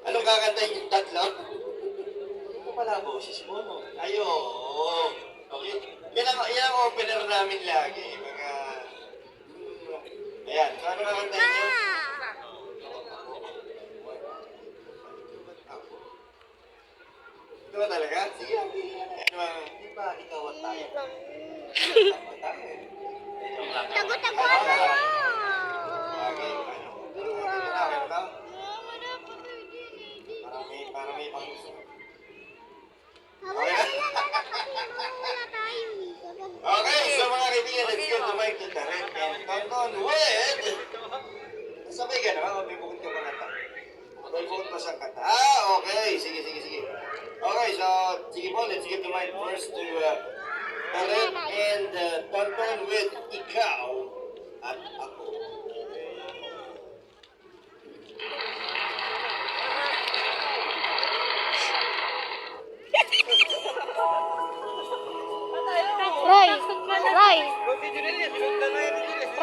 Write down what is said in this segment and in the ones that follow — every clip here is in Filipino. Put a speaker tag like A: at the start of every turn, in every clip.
A: Anong kakantahin yung tatlo? Ito pala boses mo, no? Ayo. Okay. Yan ang opener namin lagi. Mga... Ayan. So, ano kakantahin nyo? Ito ba talaga? Sige. Ano ba? Di ba ikaw at tayo?
B: Tago-tago tayo!
A: Okay. Ano ka? Para may pang-gusto. Okay, so mga kaibigan, let's get the mic to the red and countdown with... Sabay ka na, may bukod ka pa nata. May bukod pa siyang kanta. Okay. Sige. Okay, so, sige po, let's get the mic first to the red and countdown with ikaw at ako.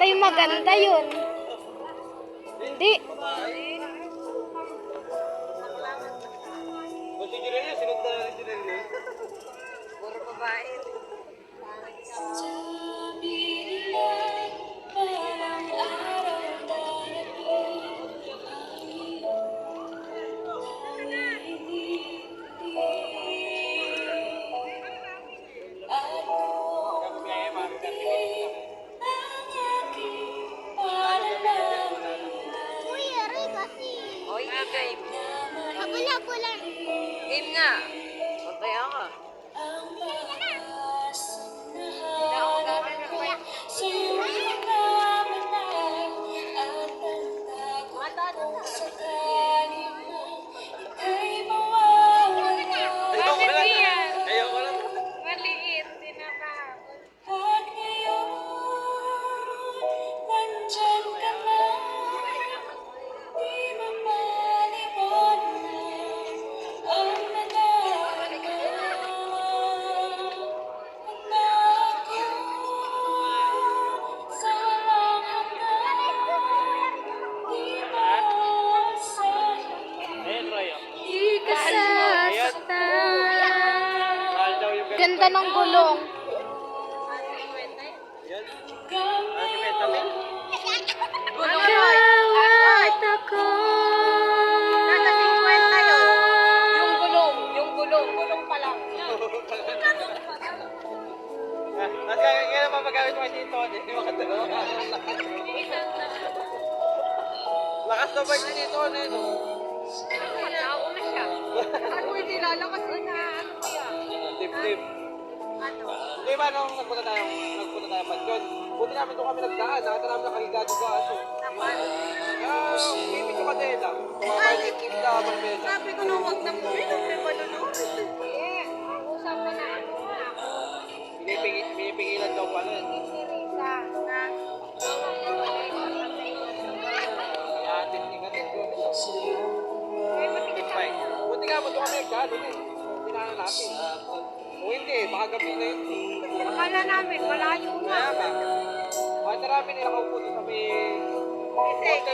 B: Roy, maganda yun. Hindi. Puro babae. Game nga. Mataya ka. Maliit, tinapahapon. Ganda ng gulong. Kawat ako. Nasa 50 yun. Yung gulong pa lang.
C: Kaya mapagamit mo dito, hindi makatulog. Lakas na ba dito, ano?
B: Nauna siya. Ano hindi lalakas na ano kaya?
C: Tip. Di ba nung nagpunta tayo Pansyon, buti namin doon kami nagdaan, nakita namin nakahigado sa aso. Bibig ko kasi lang. Tumabay tip na Marbella.
B: Sabi ko na huwag na puminom, may malulunod. Usapan na ano nga.
C: Pinipigilan daw pala.
B: Si Risa na
C: Atin, ingatin ko.
B: may matigas sa
C: Bye. Buti nga mo doon kami nagdaan, tinanan natin. O hindi, baka gabi na yun.
B: akala namin, malayo na.
C: Kaya ba? Ang marami nila kaupo doon kami.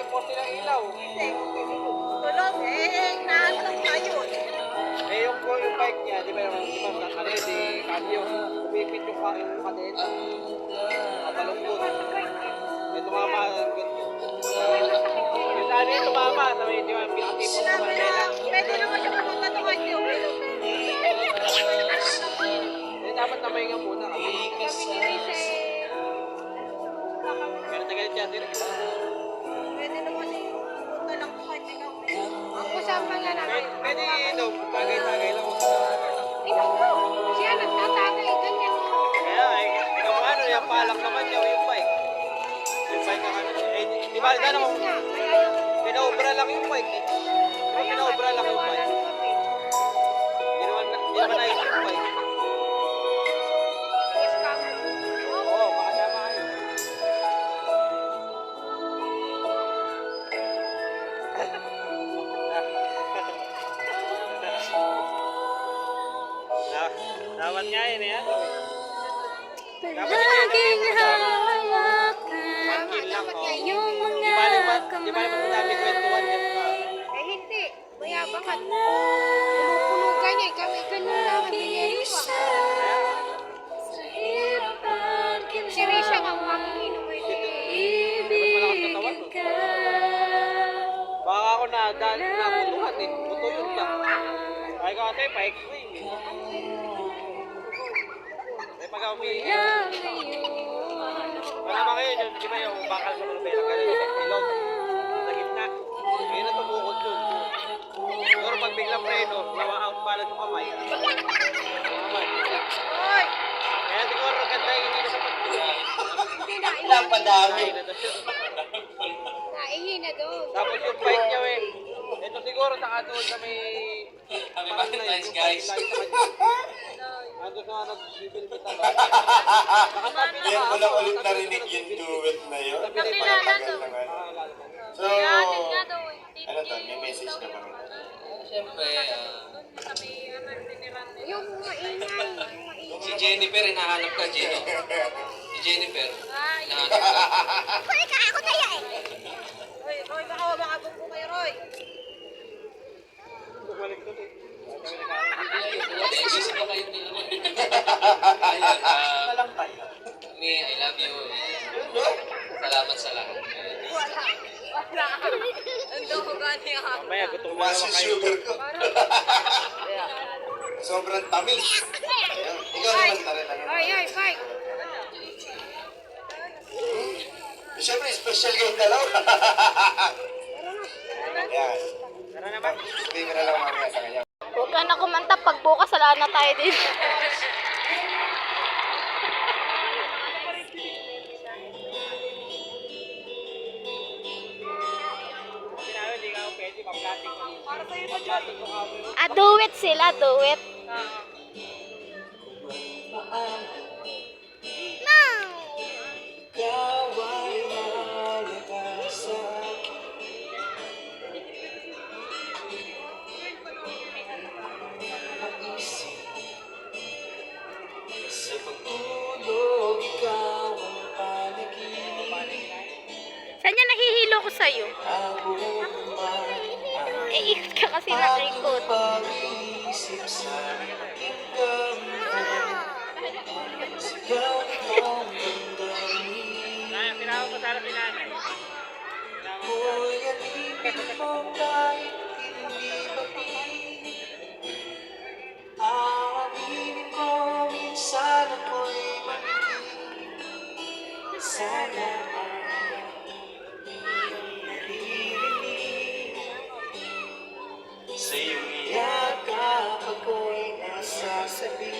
C: Poste ng ilaw.
B: Tulog naantok tayo.
C: Yung bike niya, di ba cardio, umipit yung kadena. Kapalungkot. May tumama. Yung tali tumama, sabi, di ba, pinakatipon sa Manila.
B: Pwede naman siya pumunta to kasi
C: Dapat na mahinga muna kami. Kaya nagalit siya,
B: pwede naman siya pumunta lang po kahit ikaw. Ang usapan nga namin.
C: Pwede daw, tagay-tagay lang.
B: Siya nagtatagay, ganyan.
C: Kaya, ikaw ano, yung palak naman niya, yung bike. Yung bike na kami. Di ba, naman, pinaobra lang yung bike. Pinaobra lang yung bike. Hindi naman ayos yung bike. Oo, makasama kayo. Dapat nga yun eh.
B: Laging hawakan yung mga kamay.
C: Di ba naman madami kwentuhan yan?
B: Hindi. mayabang at puno ganyan. Kami ganyan lang ang binili mo. Si Risha nga, huwagin mo ito.
C: Mas malakas katawan mo. Baka ako na dahil nabutuhan eh. Buto yun ka. Ay ka ate, pa-explain eh. Ay pag umiiyak. Wala ba kayo yun? Di ba yung bakal sa malupela? Ganun yung ilog. Sa gitna. Ngayon na tumukod yun. Pero pag biglang preno, nawa-out pala yung kamay.
B: Hoy!
C: Kaya siguro ganda yung hindi na sa pagtuwa.
A: Ilang padami.
B: Naihi na doon.
C: Tapos yung bike niya eh. Ito siguro saka doon sa may...
D: Happy Valentine's, guys.
C: Ando sa nag-bibilbit ako.
A: Yan ko lang ulit narinig yung duet na yun. Matagal na nga. So, ano to? May message na ba?
D: Siyempre,
B: Yung maingay.
D: si Jennifer, hinahanap ka, Jenny. Si Jennifer, hinahanap ka.
B: Hoy, ako kaya eh. Hoy, Roy, baka mabakabog po kayo, Roy.
C: Bumalik doon eh.
D: Busy pa kayo dalawa. Ayun,
A: Walang tayo.
D: me, I love you. Salamat sa lahat.
B: Wala. Ang doko gani ako.
C: Mamaya, gutom na
A: Mas
C: naman kayo.
A: sugar ko. Sobrang tamis. Ayun, ikaw naman tarin.
B: Hoy, hoy, bike.
A: Siyempre, special yung dalawa. Yan.
C: Tara na ba?
A: Sabihin ko na lang mamaya sa kanya.
B: Huwag ka na kumanta. Pag bukas, salaan na tayo din.
C: Sinabi, hindi ka ako pwede. Pag-plating ko. Para sa'yo na dyan.
B: Duet sila, duet.
A: Sa pagtulog, ikaw ang panaginip.
B: Saan niya nahihilo ko sa'yo?
A: Ako naman
B: Eh, ikot ka kasi nakikot.
A: pag-iisip sa aking ganda. Sigaw itong damdamin.
C: Tinawag ko sana si nanay.
A: Ako'y alipin mo kahit hindi pati. Aaminin ko minsan ako'y manikip. Sana ay naririnig. Sa iyong iyakap ako'y nasasabi.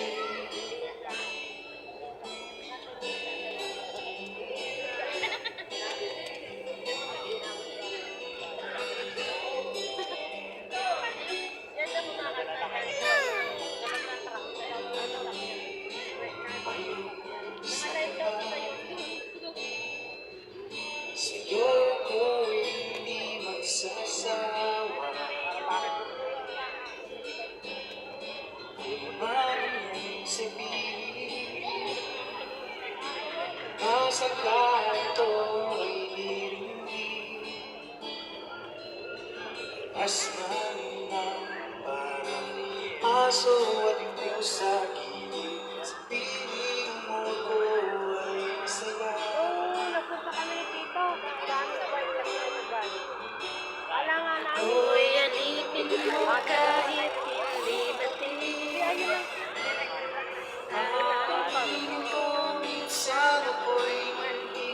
A: Sa'yo ko'y hindi magsasawa. Di man iyong sabihin, nasa kanto ay dirindi. As ng parang aso at pusa gilid. Sa piling mo ko ay masaya.
B: Nagpunta kami ni Tito. Dami sa bike kasi nagbago. Wala nga namin.
E: Ako'y alipin mo kahit hindi pati.
A: Aaminin ko minsan ako'y mali.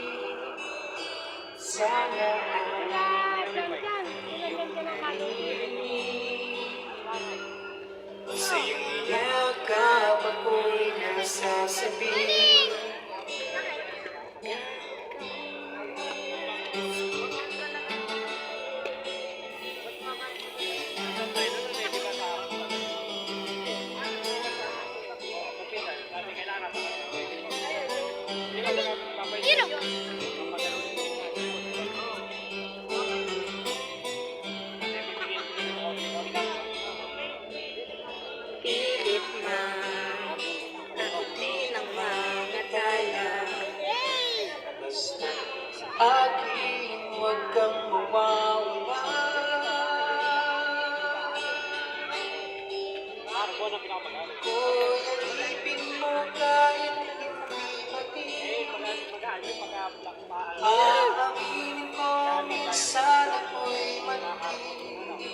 A: Sana ay
B: Diyan. Ilan ka ng kanin?
A: sa iyong yakap
C: po na pinakamagaling.
A: Ko'y alipin mo kahit hindi matig. Aaminin ko minsan ako'y matig.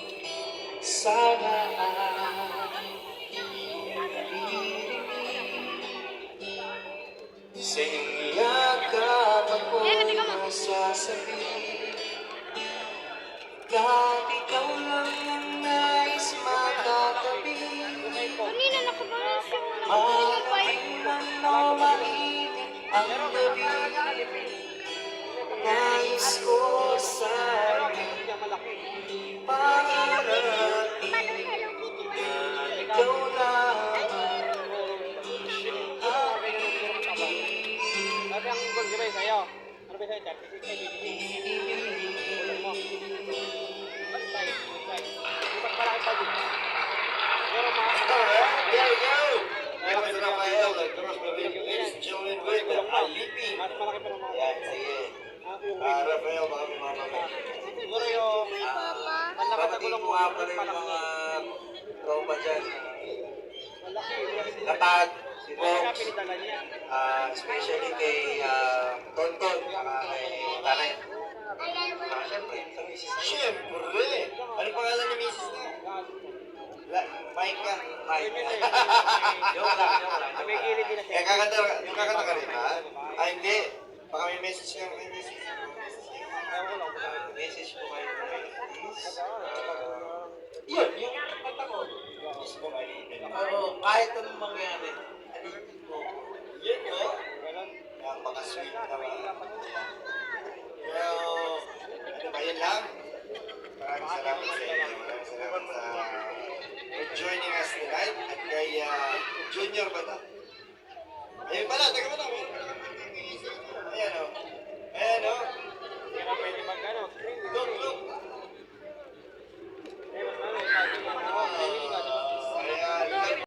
A: Sana sa iyong yakap ako'y masasabi. Kahit ikaw lang ang nais makatabi.
B: Kanina nakabalas yung
A: Makailan na mainit ang gabi. Nais ko sa'yo parating na ikaw lamang
C: Sabi ang goal, di ba yung sa'yo? Ano ba sa'yo? 36 Tulong mo. Bantay. Iba't malaki pa din. Pero mga
A: Terus Rafael, terus join with the alipin.
C: mas malaki pa ng mga.
A: Yan, sige.
C: Yung
A: Rafael, baka may mamamay.
C: siguro yung malaki na gulong mo.
A: nga pala yung mga tropa dyan.
C: Malaki.
A: Latag, si
C: Kaya
A: Box,
C: pinidala niya.
A: especially kay Tonton, saka kay Tanay. Siyempre, sa misis. Siyempre! Ano pangalan ni misis niya? Mike ka. Mike. Joke lang.
C: May gilid din na siya.
A: Yung kakanta ka rin, ha? Ah, hindi. Baka may message ka. May message. Message ko kayo. Yun, yung kanta ko. Miss ko kayo. Oo, kahit anong mangyari. Alipin ko. Yun, no? Napaka-sweet naman. Pero, ano ba, yun lang? Maraming salamat sa inyo. Maraming salamat sa for joining us tonight. At kay Junior ba ito? Ayun pala, taga mo na. Ayan o. Ayan o.
C: Hindi ka pwede mag-ano.
A: Look. Ayan.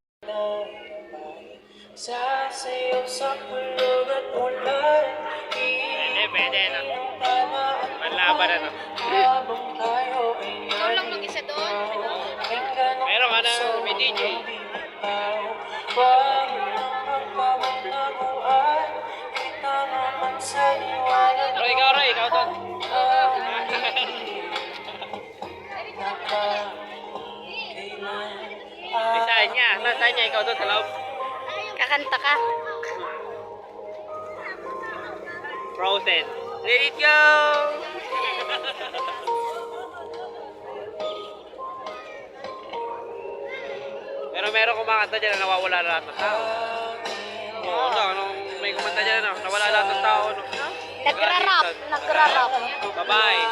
A: Sasayaw sa kulog at ulan.
C: Pwede na. Manlaban na, no?
A: Habang tayo ay
B: Ikaw lang mag-isa doon.
C: Meron ka na, may DJ.
A: Pag magpapataguan, kita naman sa liwanag.
C: Roy, ikaw doon. Nasaan niya, ikaw doon sa loob.
B: Kakanta ka.
C: Frozen. Let it go! Pero meron kumakanta dyan na nawawala lahat ng tao. Oo, nung may kumanta dyan na nawala lahat ng tao. No?
B: Nagrarap.
C: Bye-bye.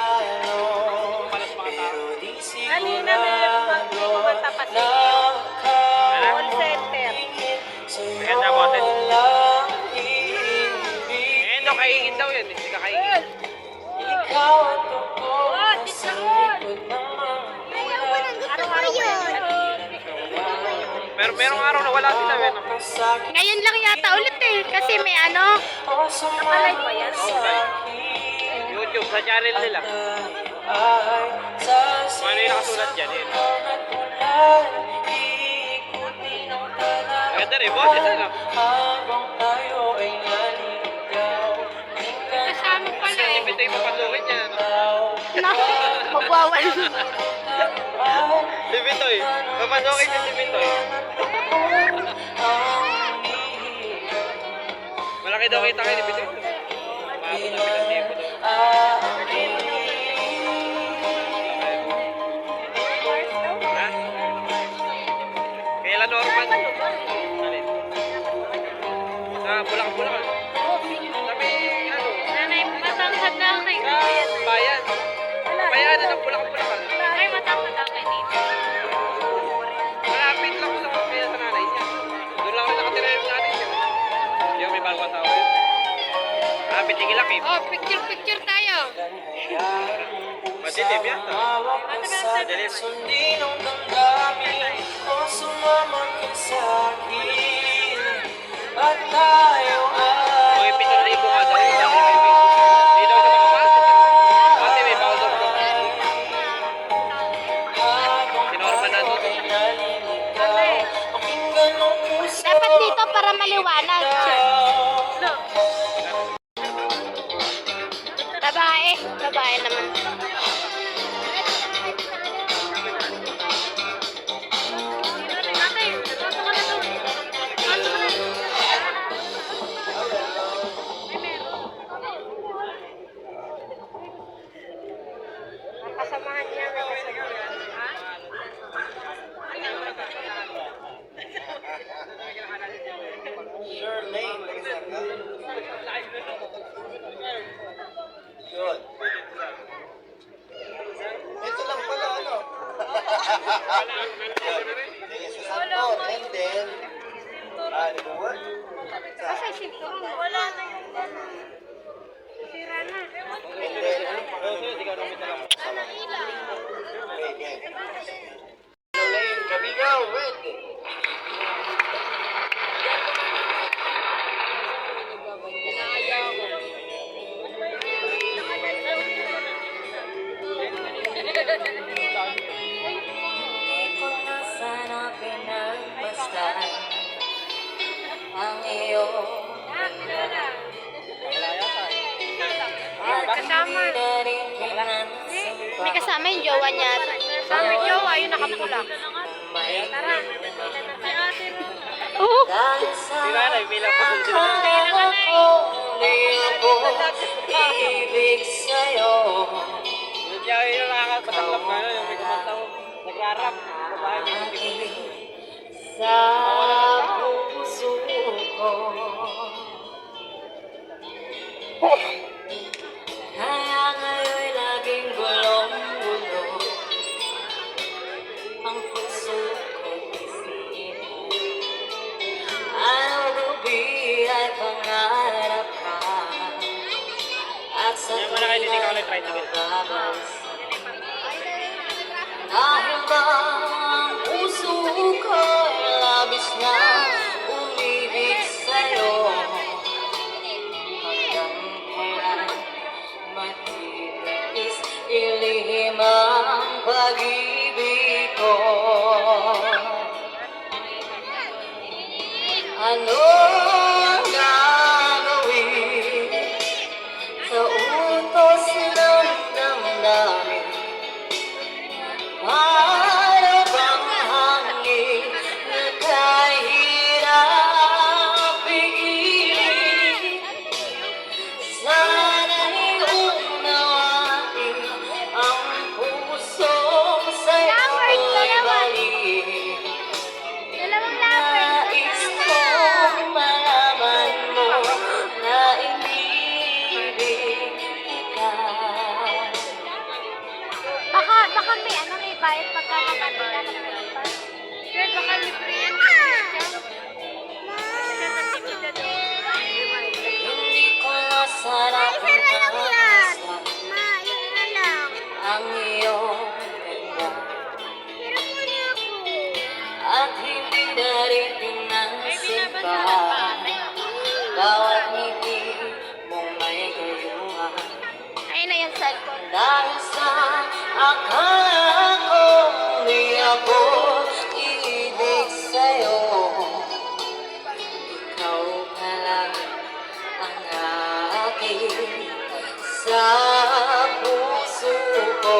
C: Palas mga tao.
B: Kanina meron kumanta pa sa iyo. Call center.
C: Maganda po. Endo, kaingin daw yan. Hindi ka kaingin.
A: Ikaw at ako nasa likod ng mga
B: Araw-araw yun.
C: Pero merong araw na wala sila.
B: Ngayon lang yata ulit eh. Kasi may ano. Nakalive pa yan?
C: YouTube, sa channel nila. Ano yung nakasulat dyan? Maganda rin, boses ano?
A: Habang tayo ay naliligaw.
B: Kasama pala eh.
C: Ito yung papasukin niya.
B: Magwawan.
C: Si Bitoy. Papasukin niya si Bitoy. Malaki daw kita kayo ni Bitoy. Maabot na pinag-tempo daw. Ha? Kailan normal? Alin? Sa Bulacan. Sabi, ano?
B: Nanay, matanghad na kay
C: Bayan. Bayan na ng Bulacan.
B: Ay, matanghad na kay Nito.
C: Malapit lang sa kaya sa nanay niya. Doon lang ako nakatira yung nanay niya. Hindi ako may bagong asawa yun. Malapit yung ilak eh.
B: Oh, picture tayo.
C: Madilim yan. Madilim.
A: Sundin ang damdamin o sumama ka sa akin at tayo
C: Kung
A: ay
C: yung 7,000 ka daw yun, hindi daw ito makapasok. Kasi may bawal daw ko.
A: habang
C: Sinorma na
A: tayo
C: doon.
A: ay naliligaw.
E: para maliwanag. Babae. Babae naman.
B: Kasamahan niya.
A: Charlene, nag-isang ka? Yun. Ito lang pala, ano? Sige, sa Santo, and then, nag-work?
B: Kasi sinturon. Wala na yung sira na.
A: And then, ano pa? Okay, game. Charlene, Kabigaw, red.
E: Hindi ko na sana pinagmasdan ang iyong at hindi na rin pinansin
B: May kasama yung jowa niya. Kasama yung jowa, yung nakapula.
E: may
B: Tara.
E: dahil sa
C: Nanay, may lapos din.
E: akala ko di ako ibig sa'yo.
C: Yun niya yung nakakataklap na yung may kumantang nagrarap. Babae may
E: Aking sa puso ko. Kaya ngayon'y laging gulong-gulo ang puso ko'y isipan. Araw-gabi ay pangarap ka at sa tuwing nababalisa. Dahil ba ang puso ko'y labis na umibig sa'yo, hanggang kailan matitis ilihim ang pag-ibig ko. Ano ang gagawin sa utos ng damdamin? Para bang hangin na kahirap pigilin? Sana'y unawain ang pusong sa'yo'y balik. Nais kong malaman mo na inibig kita.
B: Baka may ano, may bayad pagka nakatila ng nalipas. Sir, baka libre yan.
E: Hindi ko na sana pinapasdan ang iyong ganda at hindi na rin pinansin pa bawat ngiti mong may gayungan.
B: Ayun na yung cellphone.
E: Dahil sa akala ko di ako iibig sa'yo, ikaw ka lang ang aking sa puso ko.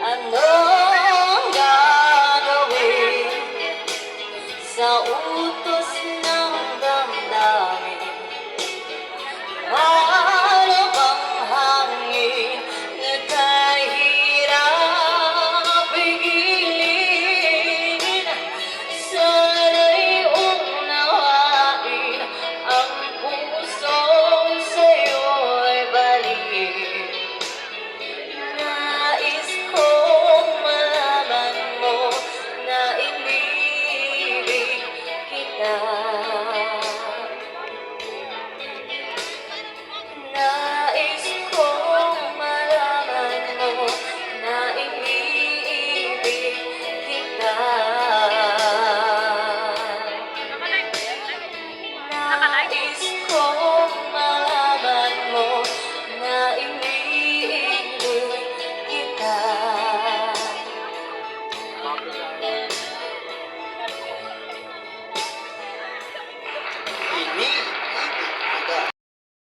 E: Ano ang gagawin sa utos ng damdamin? Para bang hangin na kahirap pigilin? Sana'y unawain ang pusong sa'yo'y balik. Nais kong malaman mo na inibig kita. Nais kong malaman mo na iniibig kita. Nais kong malaman mo na iniibig kita.